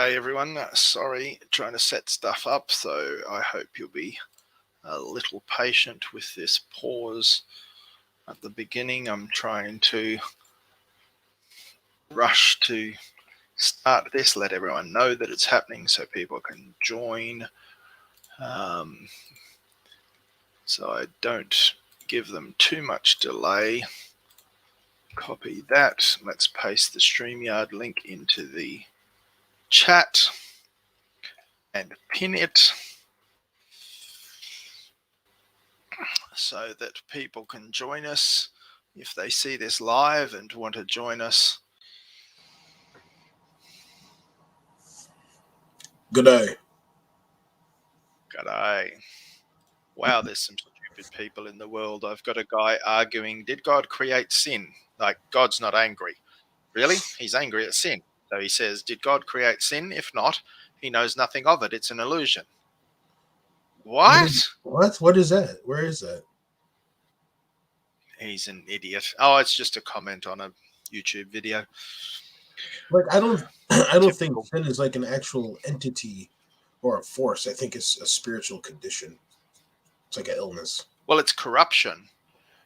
Hey everyone, sorry, trying to set stuff up, so I hope you'll be a little patient with this pause at the beginning. I'm trying to rush to start this, let everyone know that it's happening so people can join, so I don't give them too much delay. Copy that. Let's paste the StreamYard link into the chat and pin it so that people can join us if they see this live and want to join us. Good day. G'day. Wow, there's some stupid people in the world. I've got a guy arguing, did God create sin? Like, God's not angry. Really? He's angry at sin. So he says, did God create sin? If not, he knows nothing of it. It's an illusion. What? What? What is that? Where is that? He's an idiot. Oh, it's just a comment on a YouTube video. Like I don't think Typical. sin is like an actual entity or a force. I think it's a spiritual condition. It's like an illness. Well, it's corruption.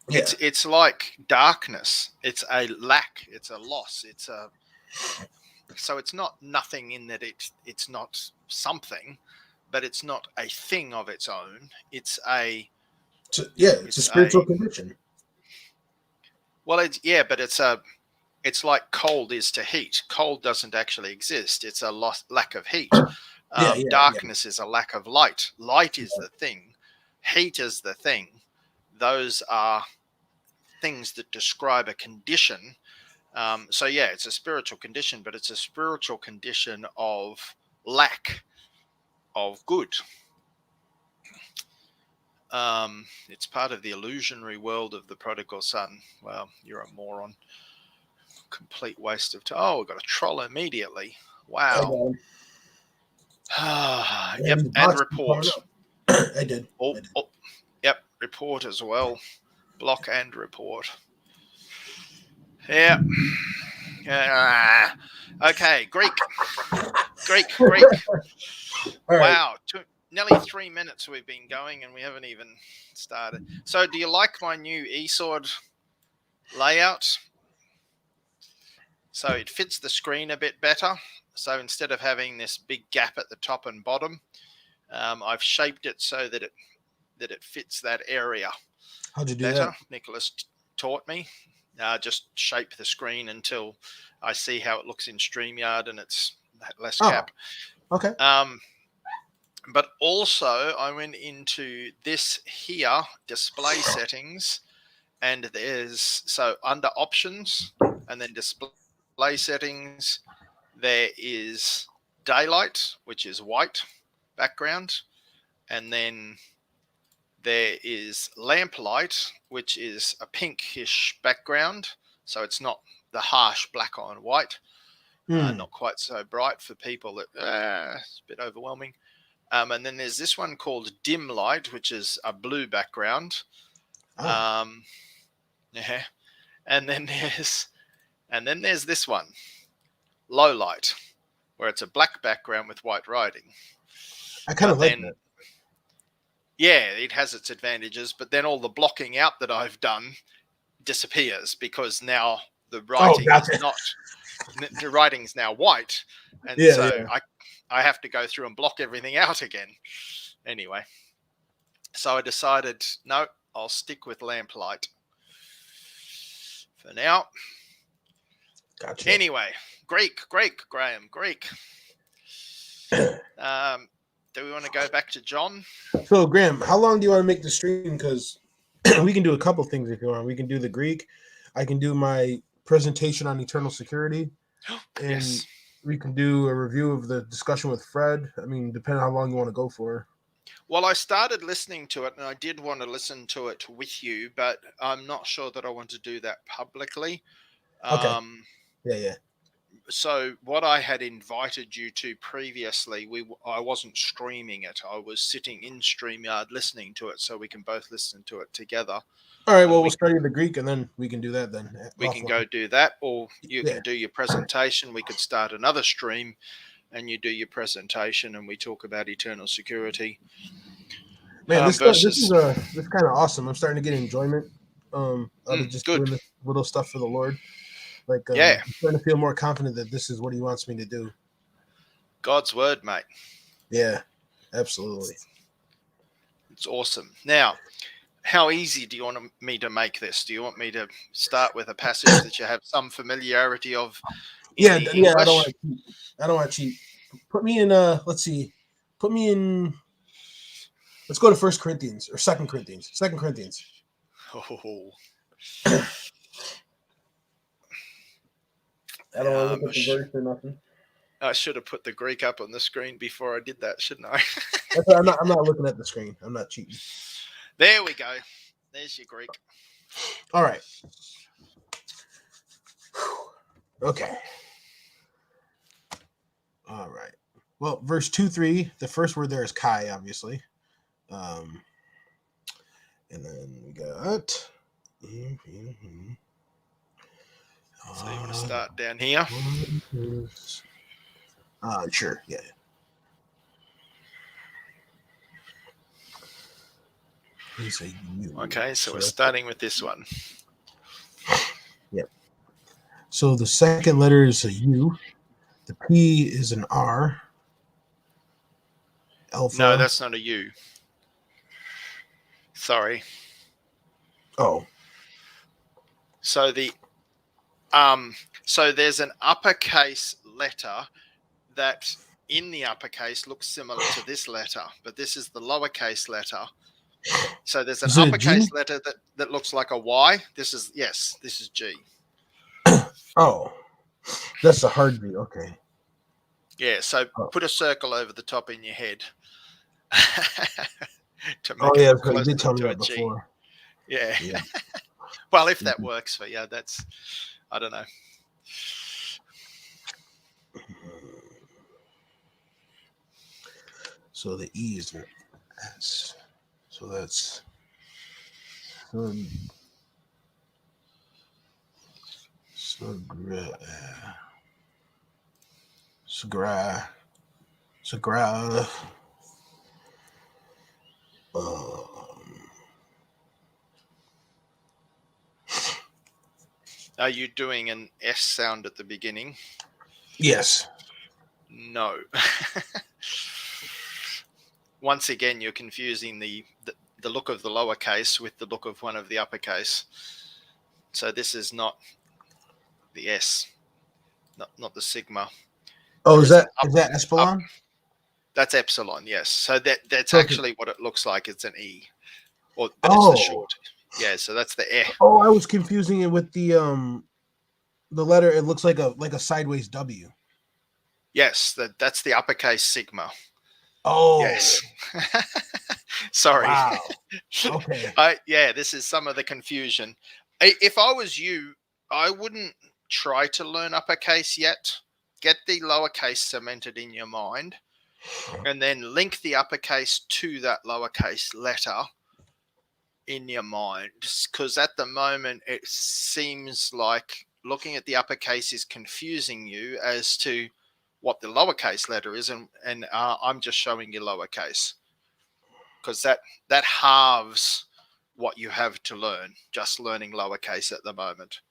Yeah. It's like darkness. It's a lack. It's a loss. So it's not nothing in that it's not something, but it's not a thing of its own. It's a spiritual condition. Well, but it's like cold is to heat. Cold doesn't actually exist. It's a lack of heat. Darkness is a lack of light. Light is the thing. Heat is the thing. Those are things that describe a condition. So it's a spiritual condition, but it's a spiritual condition of lack of good. It's part of the illusionary world of the prodigal son. Well, you're a moron. Complete waste of time. Oh, we've got a troll immediately. Wow. Yep, and report. I did. Yep, report as well. Block and report. Yeah. Okay, Greek. Wow, nearly 3 minutes we've been going and we haven't even started. So do you like my new eSword layout? So it fits the screen a bit better. So instead of having this big gap at the top and bottom, I've shaped it so that it fits that area. How'd you do that? Nicholas taught me. Just shape the screen until I see how it looks in StreamYard and it's less gap. Okay. But also I went into this here, display settings, and so under options and then display settings, there is daylight, which is white background, and then there is lamplight, which is a pinkish background, so it's not the harsh black on white, not quite so bright for people that it's a bit overwhelming. And then there's this one called dim light, which is a blue background. And then there's this one, low light, where it's a black background with white writing. I kind of like that. Yeah, it has its advantages, but then all the blocking out that I've done disappears because now the writing is not. The writing's now white, and I have to go through and block everything out again. Anyway, so I decided, no, I'll stick with lamplight for now. Gotcha. Anyway, Greek, Graham. Do we want to go back to John? So, Graham, how long do you want to make the stream? Because we can do a couple things if you want. We can do the Greek. I can do my presentation on eternal security. And we can do a review of the discussion with Fred. I mean, depending on how long you want to go for. Well, I started listening to it, and I did want to listen to it with you, but I'm not sure that I want to do that publicly. Okay. Yeah. So what I had invited you to previously, I wasn't streaming it. I was sitting in StreamYard listening to it, so we can both listen to it together. All right. Well, we'll study the Greek, and then we can do that. Then we can go do that, or you can do your presentation. We could start another stream, and you do your presentation, and we talk about eternal security. Man, this Versus is kind of awesome. I'm starting to get enjoyment out of just good. doing this little stuff for the Lord. Like, Yeah, I'm starting to feel more confident that this is what He wants me to do. God's word, mate. Yeah, absolutely. It's awesome. Now, how easy do you want me to make this? Do you want me to start with a passage that you have some familiarity of? Yeah, the yeah. I English? don't want to cheat. Put me in. Let's see. Put me in. Let's go to 1 Corinthians or 2 Corinthians. 2 Corinthians. Oh, I don't want to look at the verse or nothing. I should have put the Greek up on the screen before I did that, shouldn't I? I'm not looking at the screen. I'm not cheating. There we go. There's your Greek. All right. Okay. All right. Well, verse 2-3, the first word there is Kai, obviously. And then we got. So you want to start down here? Sure. Yeah. Okay, so we're starting with this one. Yep. So the second letter is a U. The P is an R. Alpha. No, that's not a U. Sorry. Oh. So so there's an uppercase letter that in the uppercase looks similar to this letter, but this is the lowercase letter. So there's an uppercase letter that looks like a Y. This is G. Oh, that's a hard V. Okay. Yeah. So put a circle over the top in your head. To make you did tell me that before. Yeah. Well, if that works for you, that's, I don't know. So the E is an S. So that's Sagra. Are you doing an S sound at the beginning? Yes. No. Once again, you're confusing the look of the lowercase with the look of one of the uppercase. So this is not the S, not the sigma. Oh, is that epsilon? That's epsilon, yes. So that's okay. Actually what it looks like. It's an E, but it's the short. Yeah, so that's the E. Oh, I was confusing it with the letter. It looks like a sideways W. Yes, that's the uppercase sigma. Oh, yes. Sorry. Wow. Okay. This is some of the confusion. If I was you, I wouldn't try to learn uppercase yet. Get the lowercase cemented in your mind, and then link the uppercase to that lowercase letter in your mind. Because at the moment, it seems like looking at the uppercase is confusing you as to what the lowercase letter is, and I'm just showing you lowercase, because that halves what you have to learn, just learning lowercase at the moment.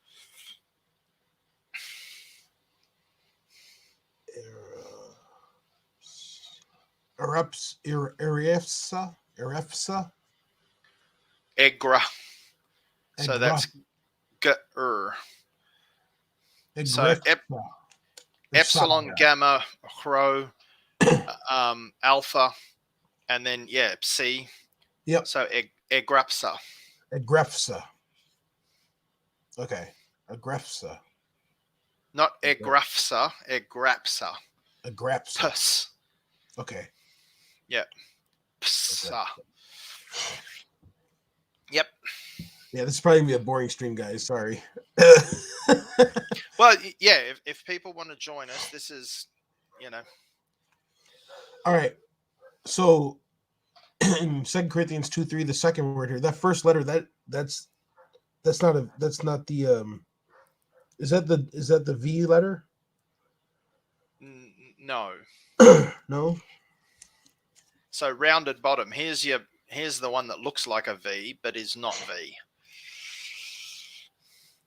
Erefsa. Egra. So that's So epsilon, gamma, rho, alpha, and then C. Yep. So egrapsa. Okay. Egrapsa. Not egrapsa. Egrapsa. Egrapsa. Okay. Yeah. Psa. Okay. Yep. Yeah, this is probably gonna be a boring stream, guys. Sorry. Well, yeah. If people want to join us, this is, All right. So in 2 Corinthians 2:3, the second word here, that first letter, that's not the is that the V letter? No. No. So rounded bottom. Here's the one that looks like a V but is not V.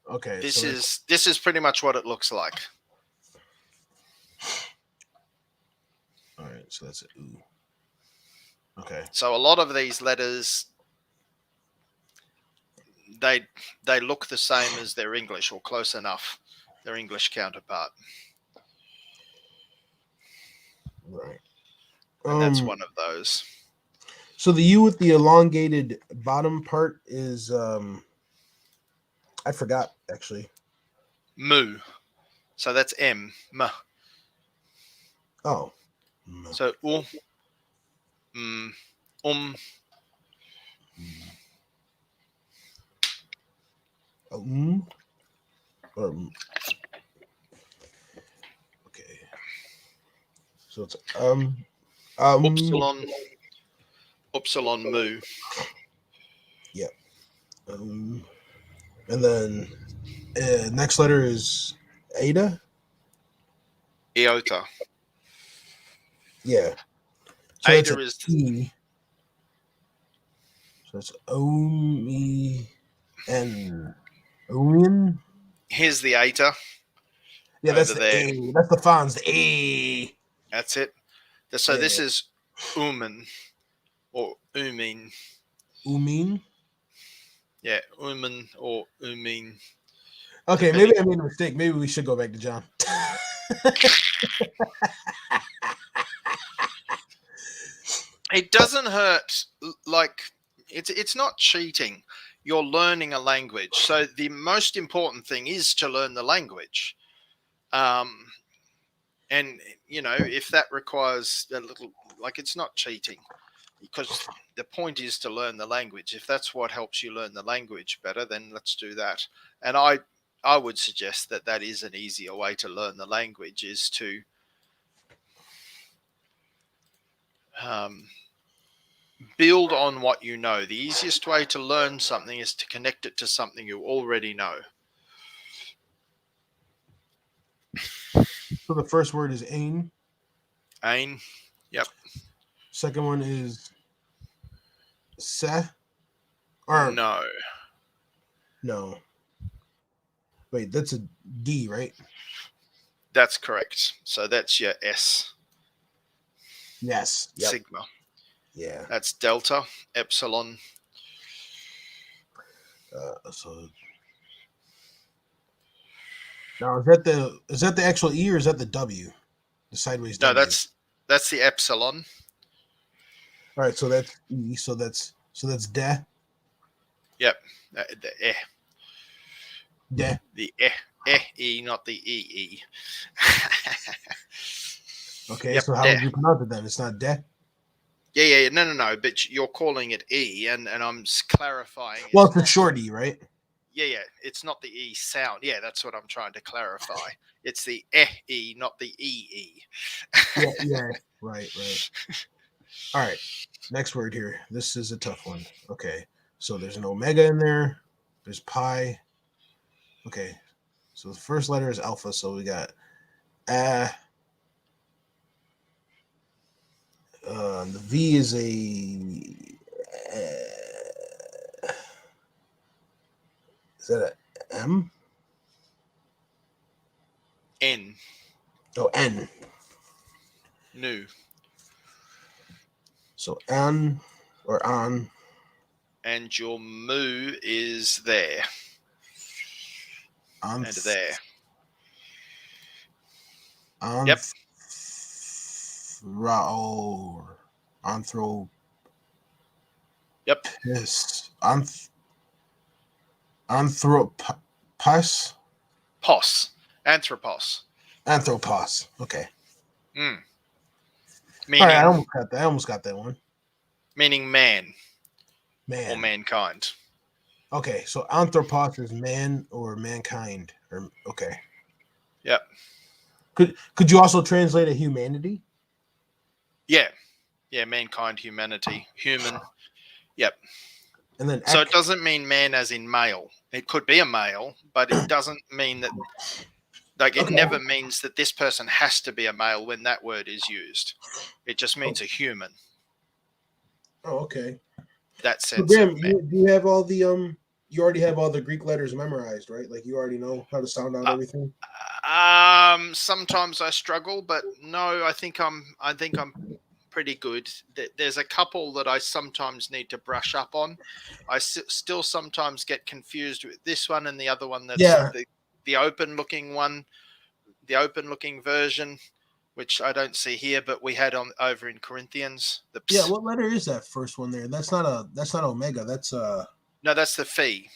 Okay. This is pretty much what it looks like. All right. So that's an ooh. Okay. So a lot of these letters, they look the same as their English, or close enough, their English counterpart. Right. And that's one of those. So the U with the elongated bottom part is I forgot actually. Mu. So that's M. M. Oh. So Or okay. So it's upsilon mu. Yep. And then next letter is Eta. Iota. Yeah. So Eta is E. So it's O-M-E-N. Omen. Here's the eta. Yeah, that's over the there. A. That's the Fonz. The A. That's it. So Yeah. this is Umen or Umin. Umin. Yeah, Umen or Umin. Okay, maybe I made a mistake. Maybe we should go back to John. It doesn't hurt. Like it's not cheating. You're learning a language. So the most important thing is to learn the language. And if that requires a little, like, it's not cheating, because the point is to learn the language. If that's what helps you learn the language better, then let's do that. And I would suggest that is an easier way to learn the language, is to build on what you know. The easiest way to learn something is to connect it to something you already know. So the first word is ain. Ain. Yep. Second one is se. Or no. Wait, that's a D, right? That's correct. So that's your S. Yes. Yep. Sigma. Yeah. That's delta, epsilon. So now is that the actual E, or is that the W? The sideways No, W. that's the epsilon. All right, so that's E. So that's de. Yep. The E. De. The E, not the E. Okay, yep, so how would you pronounce it then? It's not de? Yeah. No. But you're calling it E, and I'm clarifying. Well, it's a short E, right? Yeah. It's not the E sound. Yeah, that's what I'm trying to clarify. It's the E, not the E. Yeah. Right. All right. Next word here. This is a tough one. Okay. So there's an omega in there. There's pi. Okay. So the first letter is alpha. So we got the V is a is that a M? N. Oh, N. Nu. So N or on. And your mu is there. On and there. On. Yep. Anthro. Yep. Yes. Anthropos. Anthropos. Okay. Meaning, all right, I almost got that one. Meaning man. Man. Or mankind. Okay, so anthropos is man or mankind. Okay. Yep. Could you also translate a humanity? Yeah. Yeah, mankind, humanity, human. Yep. And then so it doesn't mean man as in male. It could be a male, but it doesn't mean that Like, it Okay. never means that this person has to be a male when that word is used. It just means a human. Oh, okay. That So sense of Graham, do you have all the you already have all the Greek letters memorized, right? Like you already know how to sound out everything. Sometimes I struggle, but no, I think I'm pretty good. There's a couple that I sometimes need to brush up on. I still sometimes get confused with this one and the other one. That's Yeah. the open looking one, the open looking version, which I don't see here, but we had on over in Corinthians. The Yeah, ps. what letter is that first one there? That's not omega. That's No, that's the phi.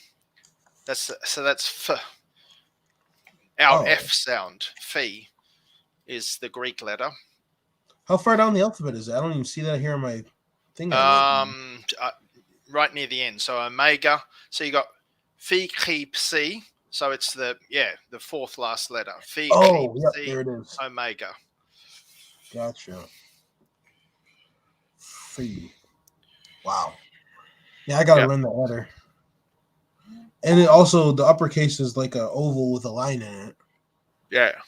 That's f. Our oh. F sound, phi, is the Greek letter. How far down the alphabet is that? I don't even see that here on my thing I wrote. Right near the end. So omega. So you got phi, chi, psi. So it's the fourth last letter. Phi, chi, Oh, yep, psi, there it is. omega. Gotcha. Free. Wow. Yeah, I gotta Yep. learn that letter. And it also the uppercase is like a oval with a line in it. Yeah.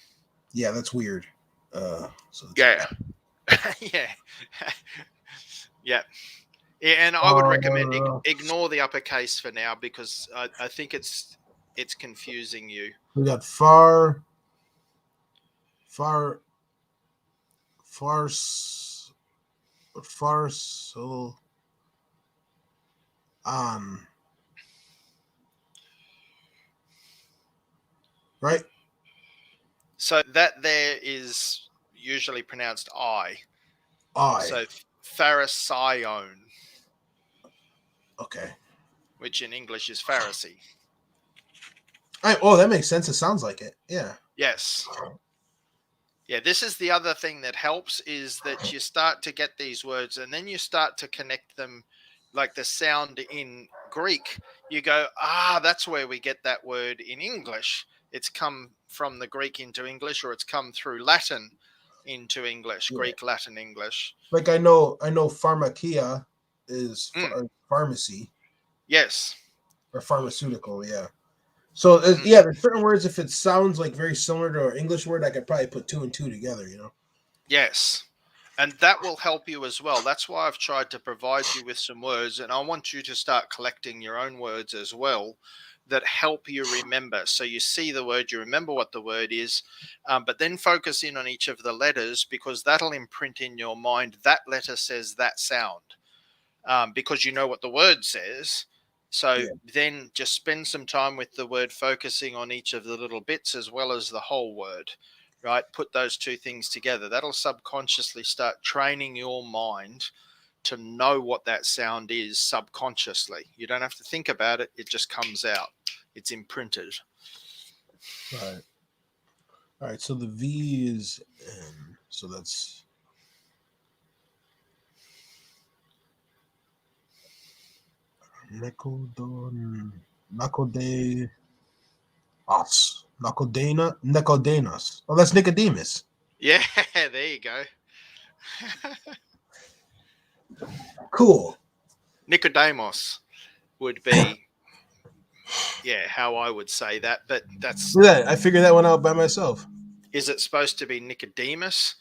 Yeah, that's weird. So it's Yeah. Yeah. Yeah. Yeah. And I would recommend ignore the uppercase for now because I think it's confusing you. we got far, so on. Right? So that there is usually pronounced I. I. So Pharisaion, Okay. which in English is Pharisee. Oh, that makes sense. It sounds like it. Yeah. Yes. Yeah, this is the other thing that helps is that you start to get these words and then you start to connect them like the sound in Greek. You go, that's where we get that word in English. It's come from the Greek into English, or it's come through Latin into English, Yeah. Greek, Latin, English. Like I know pharmakia is pharmacy Yes. or pharmaceutical, yeah. So Mm. yeah, there's certain words if it sounds like very similar to our English word, I could probably put two and two together, you know. Yes. And that will help you as well. That's why I've tried to provide you with some words, and I want you to start collecting your own words as well that help you remember. So you see the word, you remember what the word is, but then focus in on each of the letters because that'll imprint in your mind that letter says that sound because you know what the word says. So Yeah. then just spend some time with the word, focusing on each of the little bits as well as the whole word, right? Put those two things together. That'll subconsciously start training your mind to know what that sound is subconsciously. You don't have to think about it, it just comes out. It's imprinted. Right. All right. So the V is N. So that's Nakodon Os. Nicodemus. Oh, that's Nicodemus. Yeah, there you go. Cool. Nicodemus would be, how I would say that. But that's, Yeah, I figured that one out by myself. is it supposed to be Nicodemus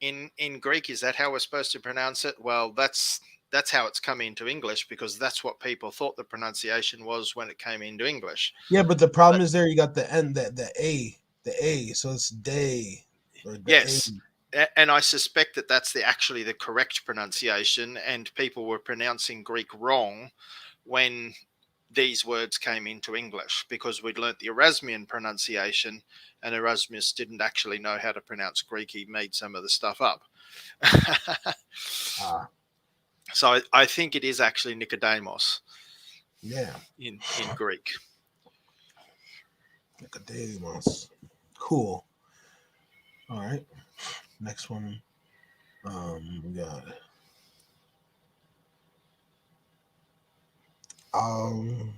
in Greek? Is that how we're supposed to pronounce it? Well, that's how it's come into English because that's what people thought the pronunciation was when it came into English. Yeah, but the problem But is there you got the N, the A. So it's day or the A. yes, and I suspect that that's actually the correct pronunciation, and people were pronouncing Greek wrong when these words came into English because we'd learnt the Erasmian pronunciation, and Erasmus didn't actually know how to pronounce Greek. He made some of the stuff up. Ah, So I think it is actually Nicodemus yeah, in Greek. Nicodemus. Cool. All right. Next one. We got um.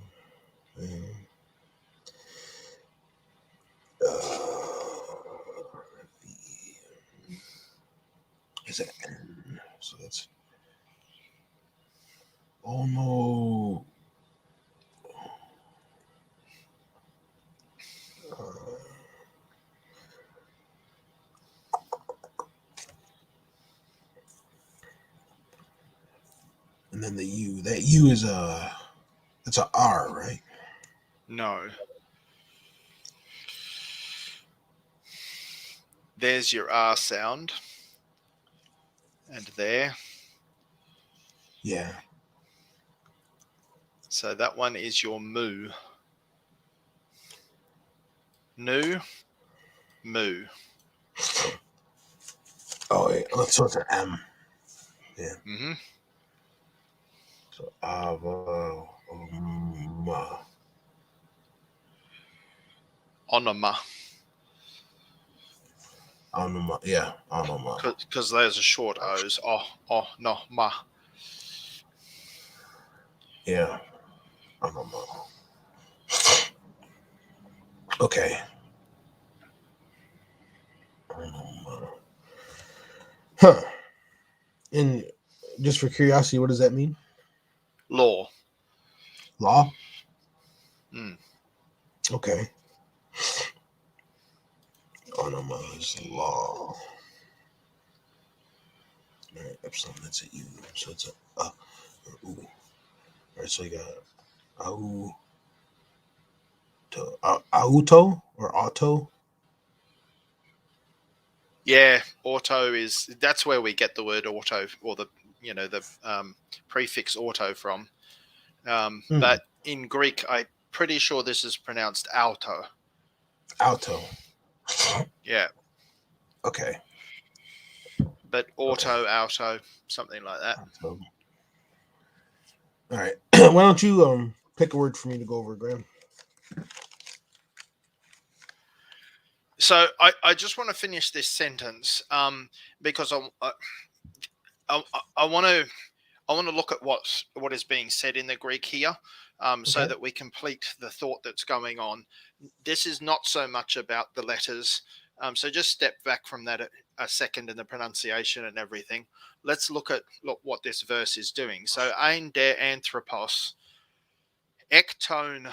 Is it N? So that's almost. and then the U. That U is it's a R, right? No. There's your R sound. And there. Yeah. So that one is your moo. Nu, moo. Oh, wait. So it's an M. Yeah. Mm-hmm. So ava. Onoma. Yeah. Onoma. Because those are short O's. Oh, no, ma. Yeah. Onoma. Okay. Huh. And just for curiosity, what does that mean? Law. Law? Mm. Okay. Onoma is law. All right, epsilon, that's a U. So it's a or ooh. All right, so you got auto or auto. Yeah, auto that's where we get the word auto, or the prefix auto from. But in Greek, I'm pretty sure this is pronounced auto. Auto. Yeah. Okay. But auto, something like that. Auto. All right. Why don't you pick a word for me to go over, Graham? So I just want to finish this sentence because I want to look at what is being said in the Greek here, so that we complete the thought that's going on. This is not so much about the letters. So just step back from that a second, and the pronunciation and everything. Let's look what this verse is doing. So ein de anthropos ekton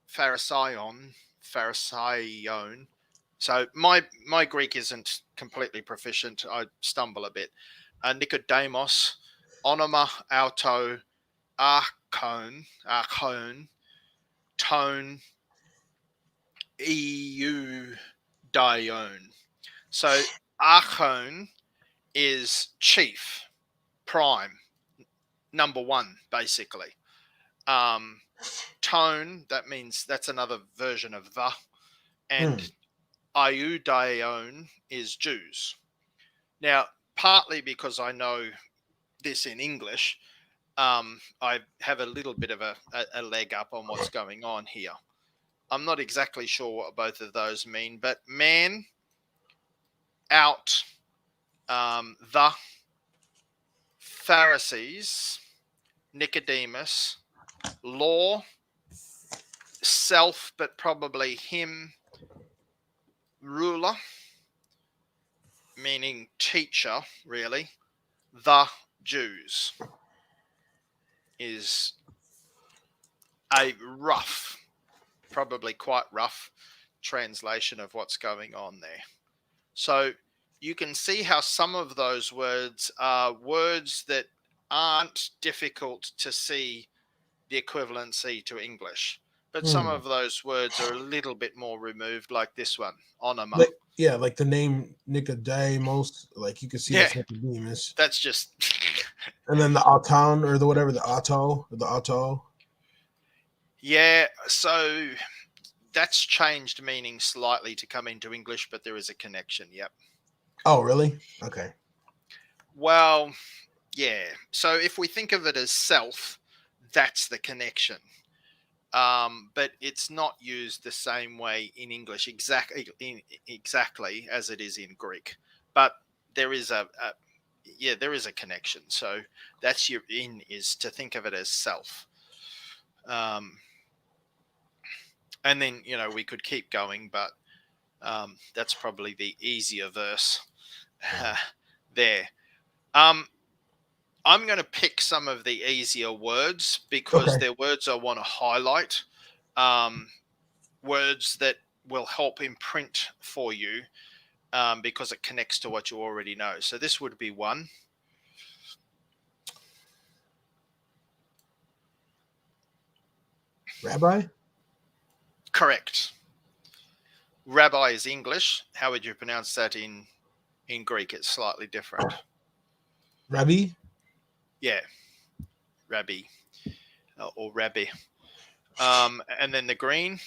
pharisaion. So my Greek isn't completely proficient. I stumble a bit. Nicodemus, onoma auto, archon, tone, eu, dione. So archon is chief, prime, number one, basically. Tone, that's another version of the, and Iudaion is Jews. Now, partly because I know this in English, I have a little bit of a leg up on what's going on here. I'm not exactly sure what both of those mean, but man, out, the Pharisees, Nicodemus, law, self, but probably him, ruler, meaning teacher, really, the Jews is a rough, probably quite rough translation of what's going on there. So you can see how some of those words are words that aren't difficult to see the equivalency to English. But some of those words are a little bit more removed, like this one, onoma. Like the name Nicodemus, like you can see that's Nicodemus. That's just... And then the auton or the whatever, the auto. Yeah, so that's changed meaning slightly to come into English, but there is a connection, yep. Oh, really? Okay. Well, yeah. So if we think of it as self, that's the connection. But it's not used the same way in English exactly as it is in Greek. But there is there is a connection. So that's your in, is to think of it as self. And then, we could keep going, but that's probably the easier verse there. I'm going to pick some of the easier words because they're words I want to highlight, words that will help imprint for you because it connects to what you already know. So this would be one. Rabbi? Correct. Rabbi is English. How would you pronounce that in Greek? It's slightly different. Rabbi? Yeah, Rabbi or Rabbi. And then the green.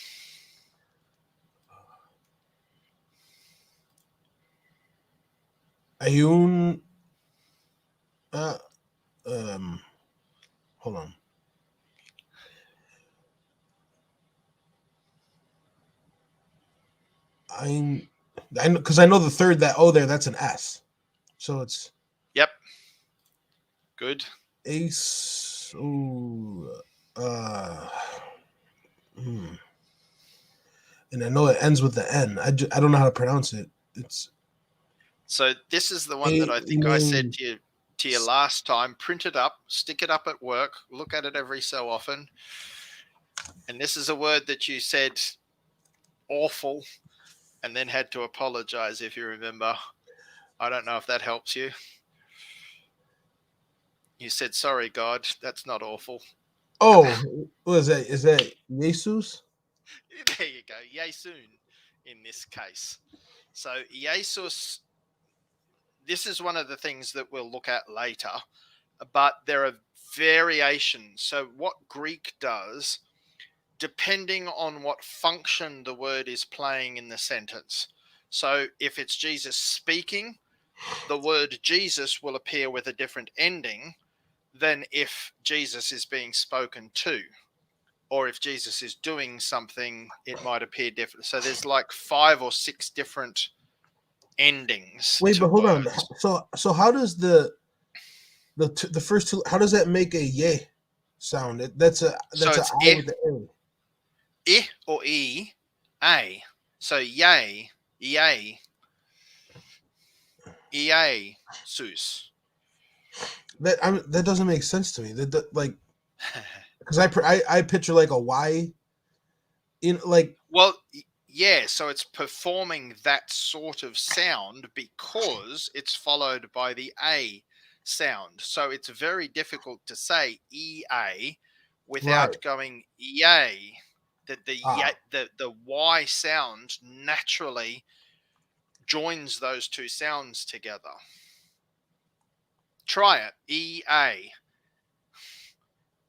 Ayun. Hold on. I know because I know the third that that's an S. So it's Yep. Good. Ace. Ooh, hmm. And I know it ends with the N. I don't know how to pronounce it. It's So this is the one that I think I said to you last time. Print it up, stick it up at work, look at it every so often. And this is a word that you said awful and then had to apologize, if you remember. I don't know if that helps you. You said, sorry, God, that's not awful. Oh, what is that? Is that Jesus? There you go. Yesun in this case. So Jesus, this is one of the things that we'll look at later, but there are variations. So what Greek does, depending on what function the word is playing in the sentence. So if it's Jesus speaking, the word Jesus will appear with a different ending than if Jesus is being spoken to. Or if Jesus is doing something, it might appear different. So there's like 5 or 6 different endings. Wait, but hold words. on. So how does the first two? How does that make a yay sound? That's a So it's I with the A. I or a. So yay, yay, yay, sus. That doesn't make sense to me. That like because I picture like a Y in like Well, yeah, so it's performing that sort of sound because it's followed by the A sound. So it's very difficult to say EA right. without going yay. Ah, The Y sound naturally joins those two sounds together. Try it. EA. yeah,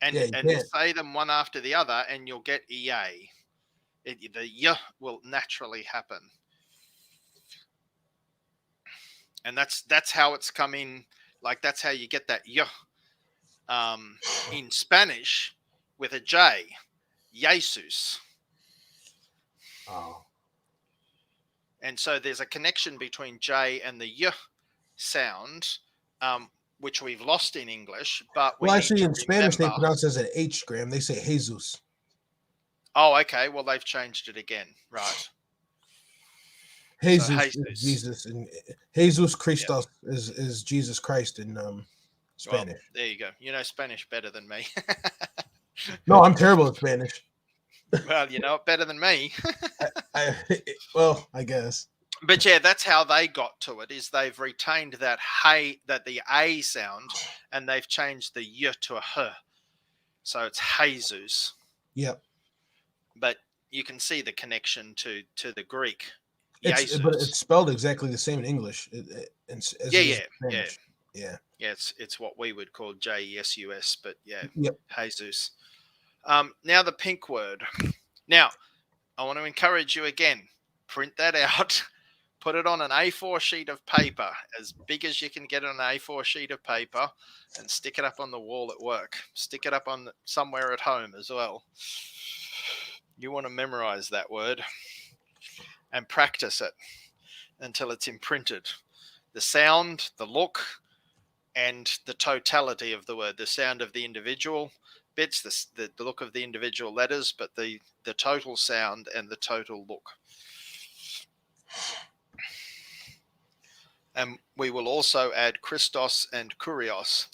you And can't. say them one after the other and you'll get EA. The Y will naturally happen. And that's how it's come in. Like that's how you get that Y in Spanish with a J. Jesus. Oh. And so there's a connection between J and the Y sound, which we've lost in English, but we Well, need actually, to in Spanish, they remember. pronounce it as an H, Graham. They say Jesus. Oh, okay. Well, they've changed it again. Right. So Jesus is Jesus. Jesus, and Jesus Yeah. Christos is Jesus Christ in Well, Spanish. there you go. You know Spanish better than me. No, I'm terrible at Spanish. Well, you know it better than me. I well, I guess. But yeah, that's how they got to it. Is they've retained that the A sound, and they've changed the Y to a H. So it's Jesus. Yep. But you can see the connection to the Greek. But Jesus. it's spelled exactly the same in English as Yeah, it is in yeah, yeah. Spanish. Yeah. Yeah, it's what we would call Jesus, but yeah, Yep. Jesus. Now the pink word. Now, I want to encourage you again. Print that out. Put it on an A4 sheet of paper, as big as you can get on an A4 sheet of paper, and stick it up on the wall at work. Stick it up on somewhere at home as well. You want to memorize that word and practice it until it's imprinted. The sound, the look, and the totality of the word. The sound of the individual bits, the look of the individual letters, but the total sound and the total look. And we will also add Christos and Kurios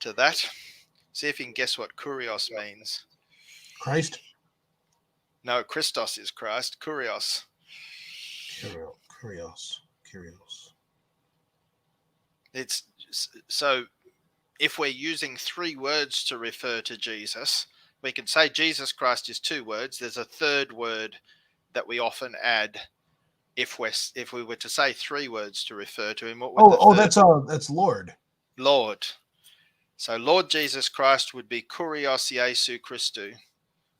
to that. See if you can guess what Kurios means. Christ. No, Christos is Christ. Kurios. Curios. It's so if we're using 3 words to refer to Jesus, we can say Jesus Christ is 2 words. There's a third word that we often add if we were to say 3 words to refer to him. What would the third? That's Lord. Lord. So Lord Jesus Christ would be Kurios Iesu Christou,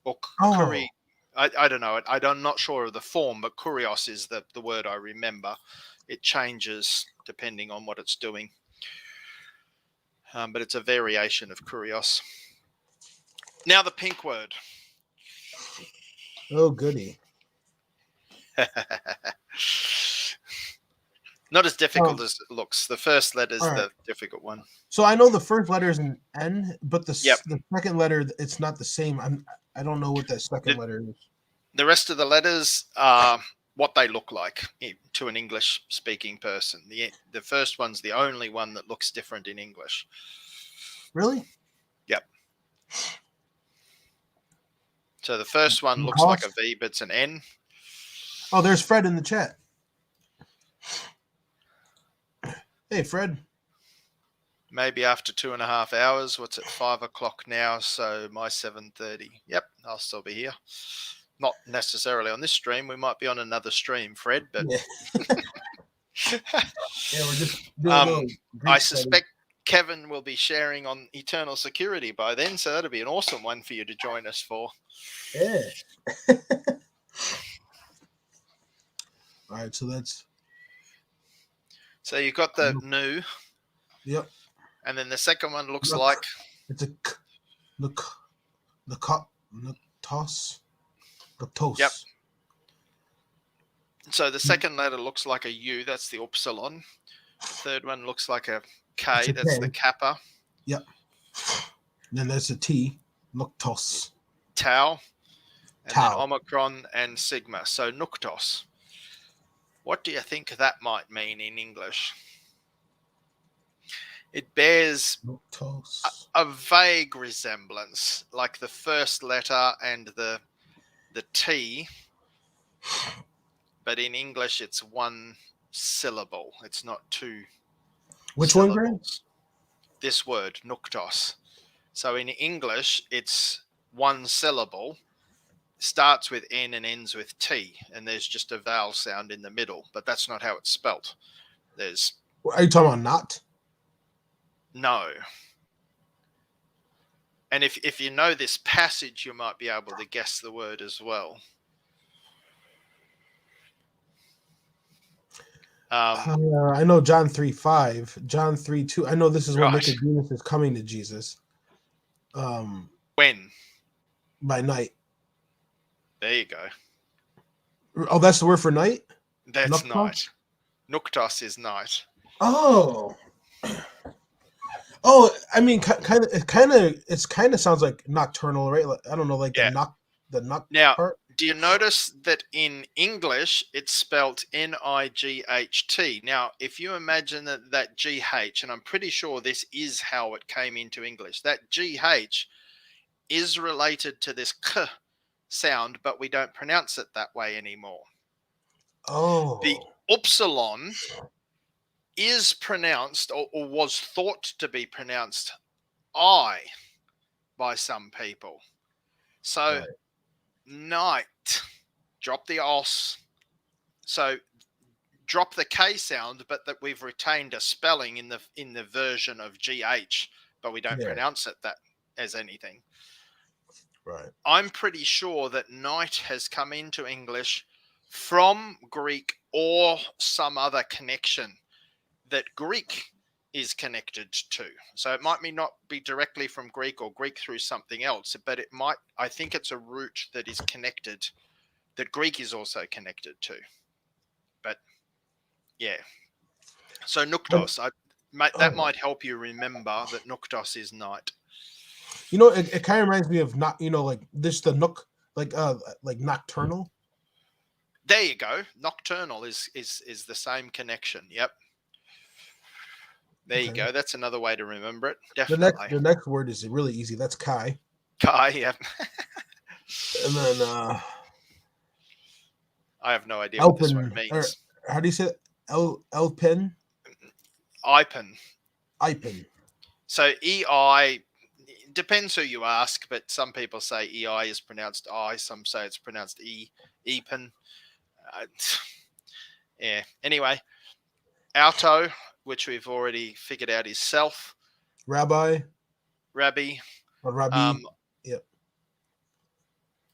or Kuri. I don't know. I'm not sure of the form, but Kurios is the word I remember. It changes depending on what it's doing. But it's a variation of Kurios. Now the pink word. Oh, goody. Not as difficult as it looks. The first letter is the difficult one. So I know the first letter is an N, but the second letter, it's not the same. I don't know what that second letter is. The rest of the letters are what they look like to an English-speaking person. The first one's the only one that looks different in English. Really? Yep. So the first one looks like a V, but it's an N. Oh, there's Fred in the chat. Hey, Fred. Maybe after 2.5 hours. What's it, 5 o'clock now? So my 7:30. Yep, I'll still be here. Not necessarily on this stream. We might be on another stream, Fred. But yeah, we're just doing I suspect Kevin will be sharing on Eternal Security by then, so that'll be an awesome one for you to join us for. Yeah. All right, so that's. So you've got the new. Yep. And then the second one looks like. It's a toss. Yep. So the second letter looks like a U. That's the upsilon. The third one looks like a K. That's the kappa. Yep. Then there's a T. Nuktos. Tau. And then Omicron and Sigma. So Nuktos. What do you think that might mean in English? It bears a vague resemblance, like the first letter and the T, but in English it's 1 syllable. It's not 2. Which syllables. One, Greg? This word, nuktos. So in English it's 1 syllable, starts with N and ends with T, and there's just a vowel sound in the middle, but that's not how it's spelt. There's. Are you talking about not? No. And if you know this passage, you might be able to guess the word as well. I know John 3:5, John 3:2. I know this is when Nicodemus is coming to Jesus. When? By night. There you go. Oh, that's the word for night? That's night. Nuktos is night. Oh. Oh, I mean, it kind of sounds like nocturnal, right? Like, I don't know, like the knock now, part. Do you notice that in English it's spelt N-I-G-H-T? Now, if you imagine that G-H, and I'm pretty sure this is how it came into English, that G-H is related to this K sound, but we don't pronounce it that way anymore. Oh. The upsilon is pronounced or was thought to be pronounced I by some people. So night, drop the os. So drop the K sound, but that we've retained a spelling in the version of GH, but we don't pronounce it that as anything. Right. I'm pretty sure that night has come into English from Greek or some other connection that Greek is connected to. So it might not be directly from Greek or Greek through something else, but it might, I think it's a root that is connected, that Greek is also connected to. But yeah. So nuktos, that might help you remember that nuktos is night. You know, it kind of reminds me of like this, the nook, like nocturnal. There you go. Nocturnal is the same connection. Yep. There you go. That's another way to remember it. Definitely. The next word is really easy. That's Kai. Kai, yep. And then I have no idea Elpin, what this word means. How do you say it? Elpin? Ipin. Ipin. So EI, it depends who you ask, but some people say EI is pronounced I. Some say it's pronounced Epen. Yeah. Anyway, auto, which we've already figured out is self. Rabbi Rabbi. or Rabbi. Yep.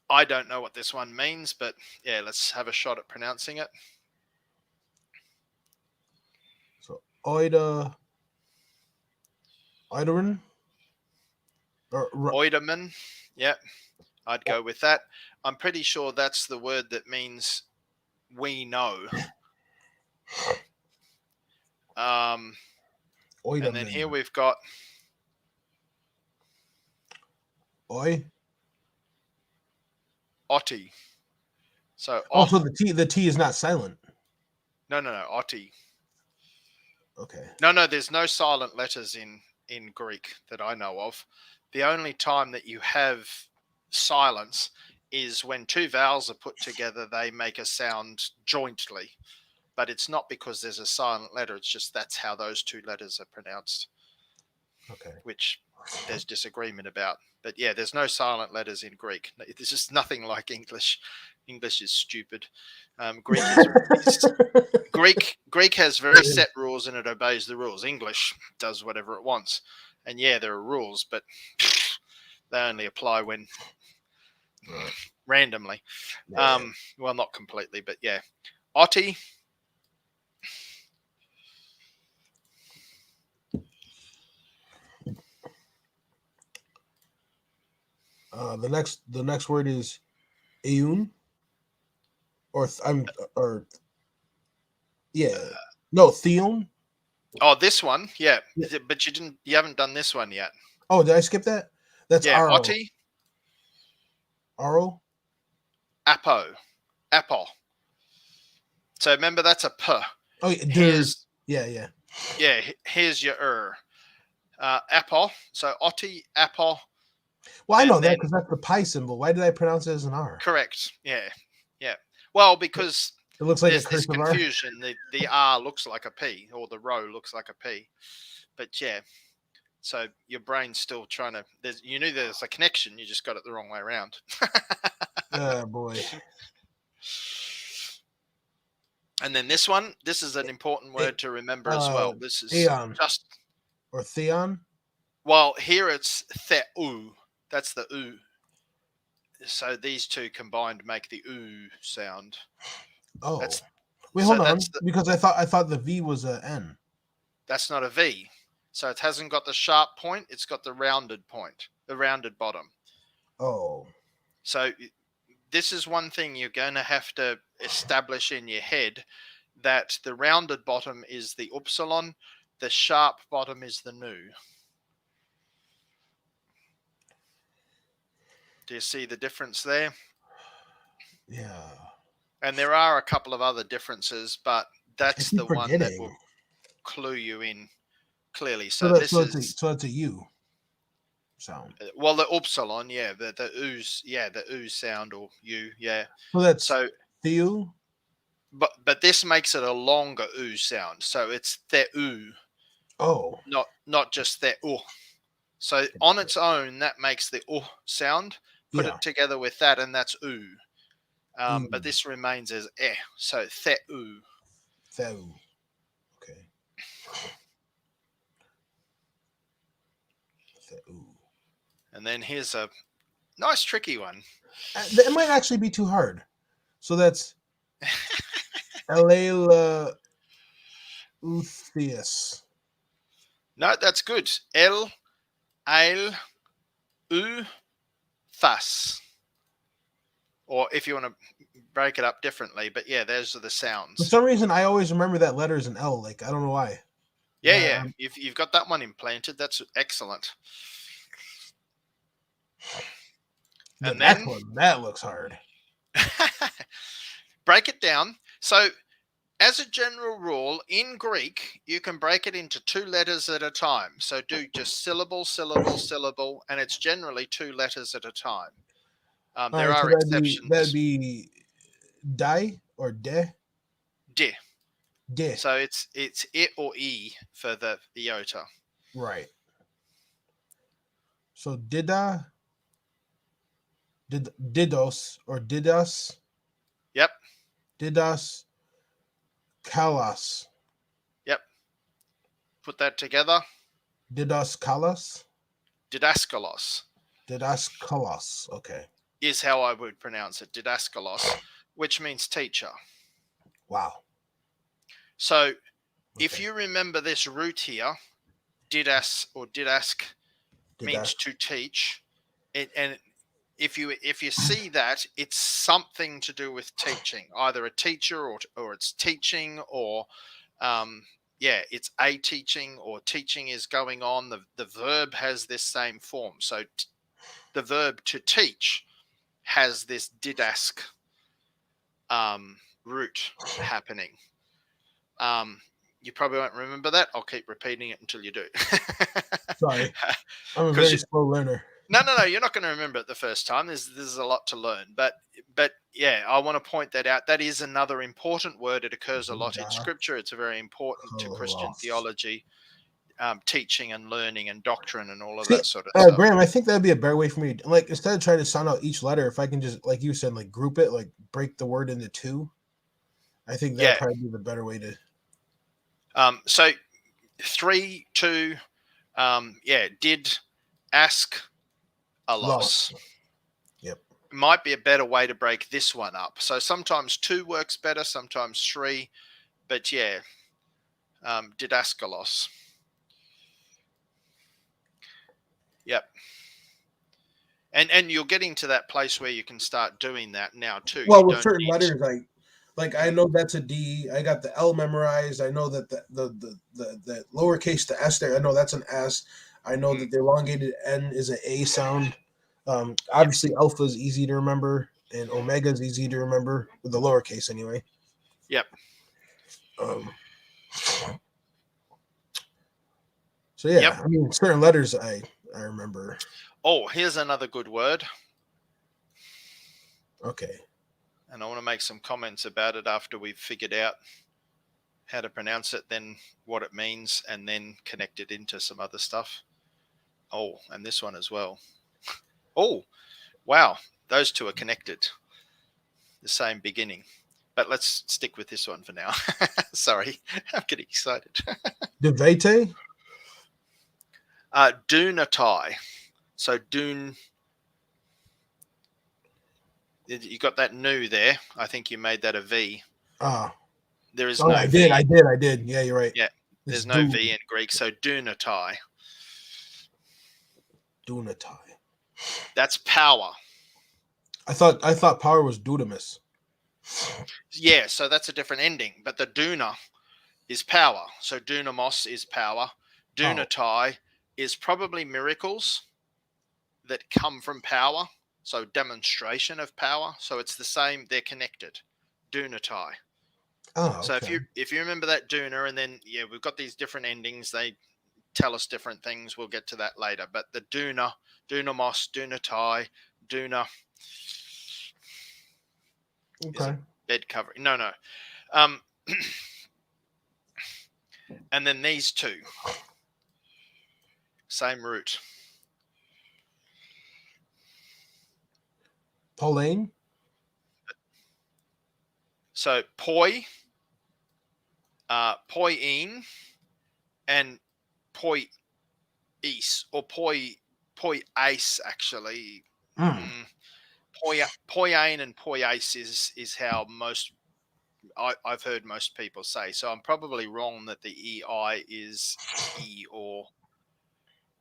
I don't know what this one means, but yeah, let's have a shot at pronouncing it. So Oida, Oiderin, or Oiderman. Yep, I'd go with that. I'm pretty sure that's the word that means we know. And then here we've got Oi. Otti. So also the T is not silent. No, Otti. Okay. No, there's no silent letters in Greek that I know of. The only time that you have silence is when two vowels are put together, they make a sound jointly. But it's not because there's a silent letter, it's just that's how those two letters are pronounced. Okay. Which there's disagreement about. But yeah, there's no silent letters in Greek. There's just nothing like English. English is stupid. Greek is Greek has very set rules and it obeys the rules. English does whatever it wants. And yeah, there are rules, but they only apply when randomly. Well, not completely, but yeah. Otti. The next word is Eun, Theon. Oh, this one, yeah, but you haven't done this one yet. Oh, did I skip that? That's Aro. Otti. Aro. Apo. So remember that's a P. Oh, yeah. Yeah, here's your Apo. So Otti, Apo. Well, I know that because that's the pi symbol. Why did I pronounce it as an R? Correct. Yeah. Well, because it looks like there's a this cursive confusion. The R looks like a P, or the row looks like a P. But yeah, so your brain's still trying to. You knew there's a connection. You just got it the wrong way around. Oh boy. And then this one. This is an important word to remember as well. This is Aeon. just or Theon. Well, here it's Theu. That's the oo. So these two combined make the oo sound. Oh, wait, hold on. Because I thought the V was a N. That's not a V. So it hasn't got the sharp point. It's got the rounded point, the rounded bottom. Oh. So this is one thing you're going to have to establish in your head, that the rounded bottom is the upsilon, the sharp bottom is the nu. Do you see the difference there? Yeah. And there are a couple of other differences, but that's the one that will clue you in clearly. So it's a U sound. Well, the upsilon, yeah, the ooze, yeah, the ooze sound or U, yeah. Well, that's the U. But this makes it a longer ooze sound, so it's the oo. Oh. Not just the oo. So on its own, that makes the oo sound. Put it together with that, and that's oo. But this remains as eh. So the-oo. The-oo. Okay. The-oo. And then here's a nice tricky one. It might actually be too hard. So that's Elela Utheus. No, that's good. El, ail, u, thus. Or if you want to break it up differently, but yeah, those are the sounds. For some reason, I always remember that letter as an L. Like, I don't know why. Yeah. You've got that one implanted. That's excellent. And then that looks hard. Break it down. So, as a general rule, in Greek, you can break it into two letters at a time. So do just syllable, syllable, syllable, and it's generally two letters at a time. There are exceptions. That'd be die or de? De. De. So it's it or e for the iota. Right. So didos or didas, Yep. didas, kalas, Yep. Put that together. didas kalas, Didaskalos didas kalas. Okay. is how I would pronounce it. Didaskalos, which means teacher. Wow. So if Okay. you remember this root here, didas or didask means Didas. to teach. And if you see that, it's something to do with teaching, either a teacher or it's teaching, or it's a teaching, or teaching is going on. The verb has this same form. So the verb to teach has this didask root happening. You probably won't remember that. I'll keep repeating it until you do. Sorry, I'm a 'Cause very slow learner. No, you're not going to remember it the first time. There's a lot to learn, but yeah, I want to point that out. That is another important word. It occurs a lot in Scripture. It's very important to Christian theology, teaching and learning and doctrine and all of See, that sort of stuff. Graham, I think that'd be a better way for me. Like, instead of trying to sound out each letter, if I can just, like you said, like group it, like break the word into two. I think that'd probably be the better way to. So 3, 2, did ask a loss. Yep. Might be a better way to break this one up. So sometimes 2 works better, sometimes 3, but yeah, didaskalos. Yep. And you're getting to that place where you can start doing that now too. Well, with certain letters, like I know that's a D. I got the L memorized. I know that the lowercase the S there. I know that's an S. I know that the elongated N is an A sound. Obviously, alpha is easy to remember, and omega is easy to remember with the lowercase anyway. Yep. So yeah, I mean, certain letters I remember. Oh, here's another good word. Okay. And I want to make some comments about it after we've figured out how to pronounce it, then what it means, and then connect it into some other stuff. Oh, and this one as well. Oh, wow. Those two are connected. The same beginning. But let's stick with this one for now. Sorry, I'm getting excited. Devete? Dunatai. So dun. You got that nu there. I think you made that a V. There is no I V. I did. Yeah, you're right. Yeah, there's no V in Greek. So dunatai. Dunatai. That's power. I thought power was dunamis. Yeah, so that's a different ending. But the duna is power. So dunamos is power. Dunatai is probably miracles that come from power. So demonstration of power. So it's the same. They're connected. Dunatai. So if you remember that duna, and then we've got these different endings. They tell us different things. We'll get to that later. But the duna, dunamos, dunatai, duna. Okay. Bed covering. No. And then these two. Same root. Pauline. So poi, poiein, and poies, or poiace actually. Poiein and poiace is how I've heard most people say. So I'm probably wrong that the EI is E or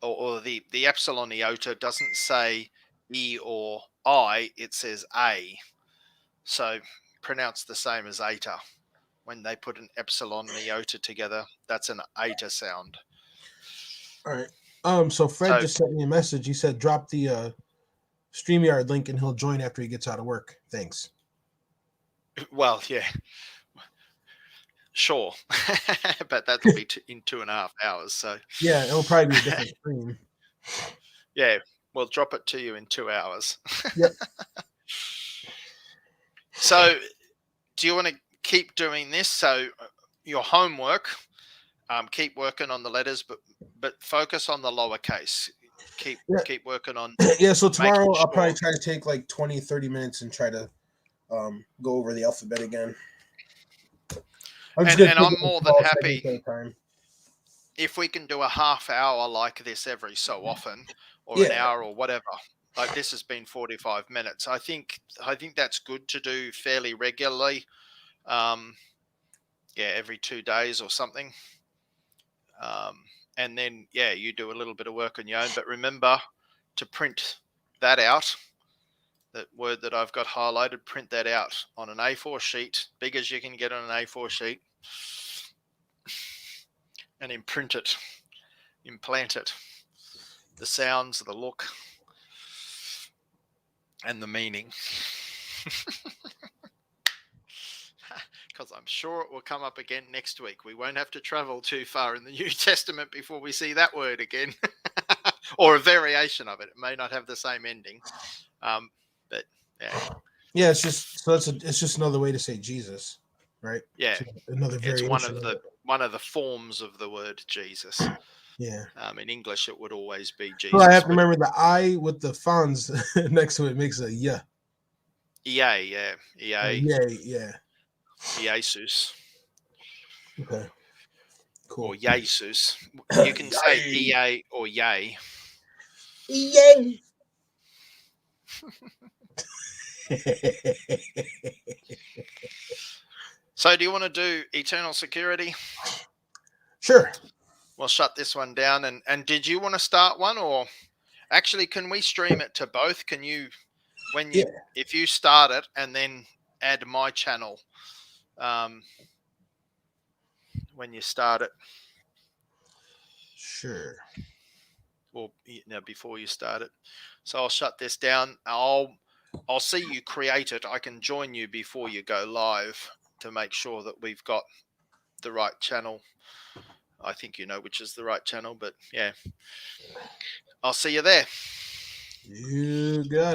the epsilon iota doesn't say E or I, it says A. So pronounced the same as eta. When they put an epsilon and iota together, that's an eta sound. All right. So Fred just sent me a message. He said drop the StreamYard link and he'll join after he gets out of work. Thanks. Well, yeah. Sure. But that'll be in 2.5 hours. So yeah, it'll probably be a different stream. Yeah, we'll drop it to you in 2 hours. Yep. So do you want to keep doing this? So your homework, keep working on the letters, but focus on the lowercase. keep Yeah. keep working on Yeah, so making tomorrow I'll probably sure. try to take like 20, 30 minutes and try to go over the alphabet again. I'm just gonna And take I'm it in more than small segments happy at a time. if we can do a half hour like this every so often, or an Yeah, hour or whatever. Like this has been 45 minutes. I think that's good to do fairly regularly. Yeah, every 2 days or something. And then you do a little bit of work on your own. But remember to print that out. That word that I've got highlighted, print that out on an A4 sheet, big as you can get on an A4 sheet, and imprint it, implant it. The sounds, the look, and the meaning. Because I'm sure it will come up again next week. We won't have to travel too far in the New Testament before we see that word again, or a variation of it. It may not have the same ending, but yeah, yeah. It's just it's just another way to say Jesus, right? yeah. Another It's variation of it. one of the forms of the word Jesus. Yeah. In English, it would always be So I have Jesus, to but remember the I with the fons next to it makes a yeah. EA, Yay, yeah. Jesus, Okay. or Cool. Jesus. You can say Yay. EA or yay. Yay. So, do you want to do eternal security? Sure. We'll shut this one down. And did you want to start one, or actually, can we stream it to both? Can you, Yeah. if you start it and then add my channel, when you start it, Sure. or before you start it. So I'll shut this down. I'll see you create it. I can join you before you go live to make sure that we've got the right channel. I think you know which is the right channel, but yeah, I'll see you there. You got it.